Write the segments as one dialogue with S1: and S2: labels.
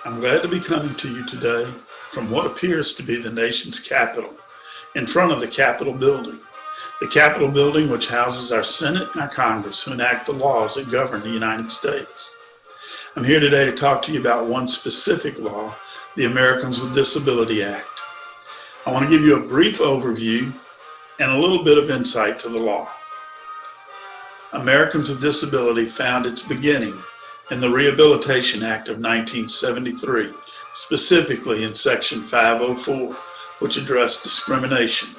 S1: I'm glad to be coming to you today from what appears to be the nation's capital, in front of the Capitol building. The Capitol building, which houses our Senate and our Congress who enact the laws that govern the United States. I'm here today to talk to you about one specific law, the Americans with Disability Act. I want to give you a brief overview and a little bit of insight to the law. Americans with Disability found its beginning in the Rehabilitation Act of 1973, specifically in Section 504, which addressed discrimination.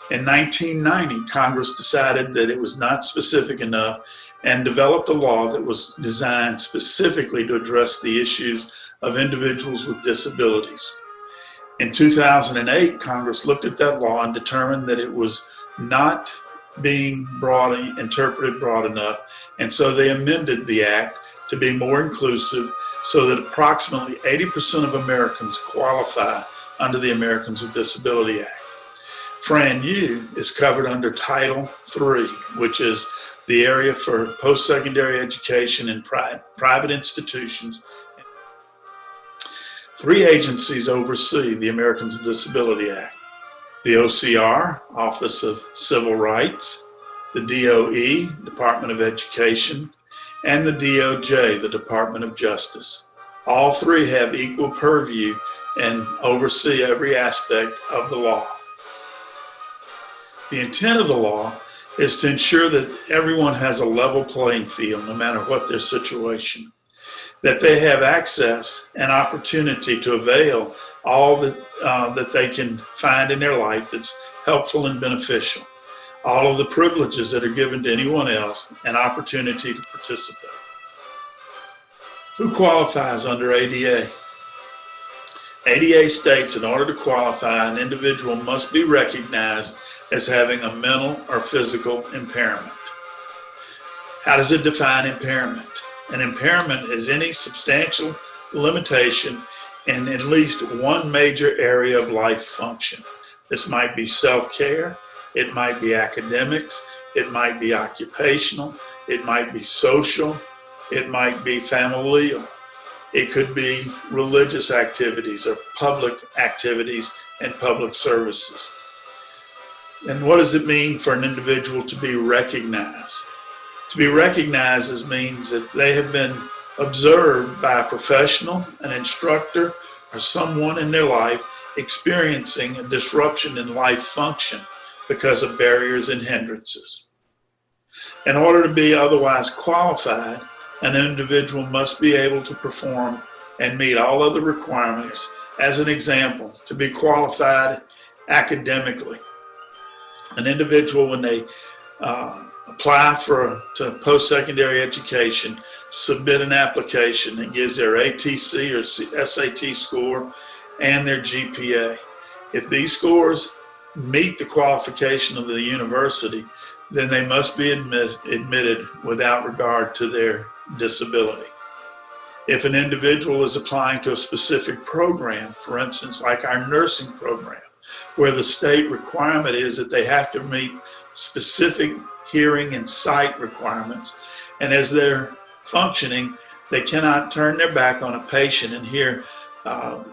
S1: In 1990, Congress decided that it was not specific enough and developed a law that was designed specifically to address the issues of individuals with disabilities. In 2008, Congress looked at that law and determined that it was not being interpreted broad enough, and so they amended the act to be more inclusive so that approximately 80% of Americans qualify under the Americans with Disability Act. Fran U is covered under Title III, which is the area for post-secondary education in private institutions. 3 agencies oversee the Americans with Disability Act: the OCR, Office of Civil Rights, the DOE, Department of Education, and the DOJ, the Department of Justice. All 3 have equal purview and oversee every aspect of the law. The intent of the law is to ensure that everyone has a level playing field, no matter what their situation, that they have access and opportunity to avail all that they can find in their life that's helpful and beneficial, all of the privileges that are given to anyone else, an opportunity to participate. Who qualifies under ADA? ADA states in order to qualify, an individual must be recognized as having a mental or physical impairment. How does it define impairment? An impairment is any substantial limitation in at least one major area of life function. This might be self-care, it might be academics, it might be occupational, it might be social, it might be familial. It could be religious activities or public activities and public services. And what does it mean for an individual to be recognized? To be recognized means that they have been observed by a professional, an instructor, or someone in their life experiencing a disruption in life function because of barriers and hindrances. In order to be otherwise qualified, an individual must be able to perform and meet all other requirements. As an example, to be qualified academically, an individual, when they apply to post-secondary education, submit an application that gives their ATC or SAT score and their GPA. If these scores meet the qualification of the university, then they must be admitted without regard to their disability. If an individual is applying to a specific program, for instance, like our nursing program, where the state requirement is that they have to meet specific hearing and sight requirements, and as they're functioning, they cannot turn their back on a patient and hear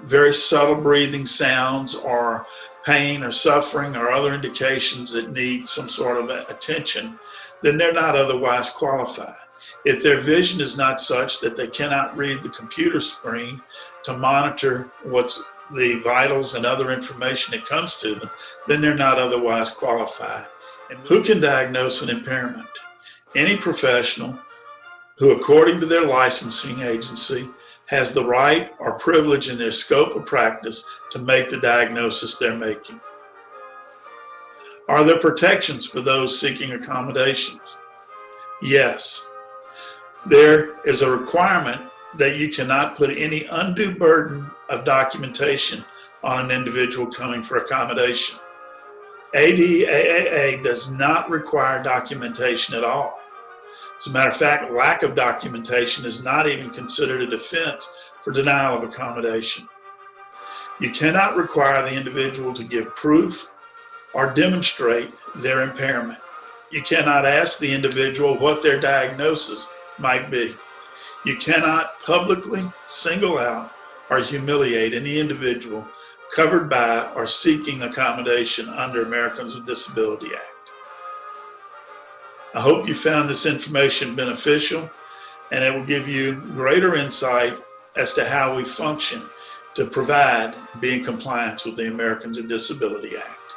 S1: very subtle breathing sounds or pain or suffering or other indications that need some sort of attention, then they're not otherwise qualified. If their vision is not such that they cannot read the computer screen to monitor what's the vitals and other information that comes to them, then they're not otherwise qualified. And who can diagnose an impairment? Any professional who, according to their licensing agency, has the right or privilege in their scope of practice to make the diagnosis they're making. Are there protections for those seeking accommodations? Yes. There is a requirement that you cannot put any undue burden of documentation on an individual coming for accommodation. ADAAA does not require documentation at all. As a matter of fact, lack of documentation is not even considered a defense for denial of accommodation. You cannot require the individual to give proof or demonstrate their impairment. You cannot ask the individual what their diagnosis might be. You cannot publicly single out or humiliate any individual covered by or seeking accommodation under Americans with Disability Act. I hope you found this information beneficial, and it will give you greater insight as to how we function to provide and be in compliance with the Americans with Disability Act.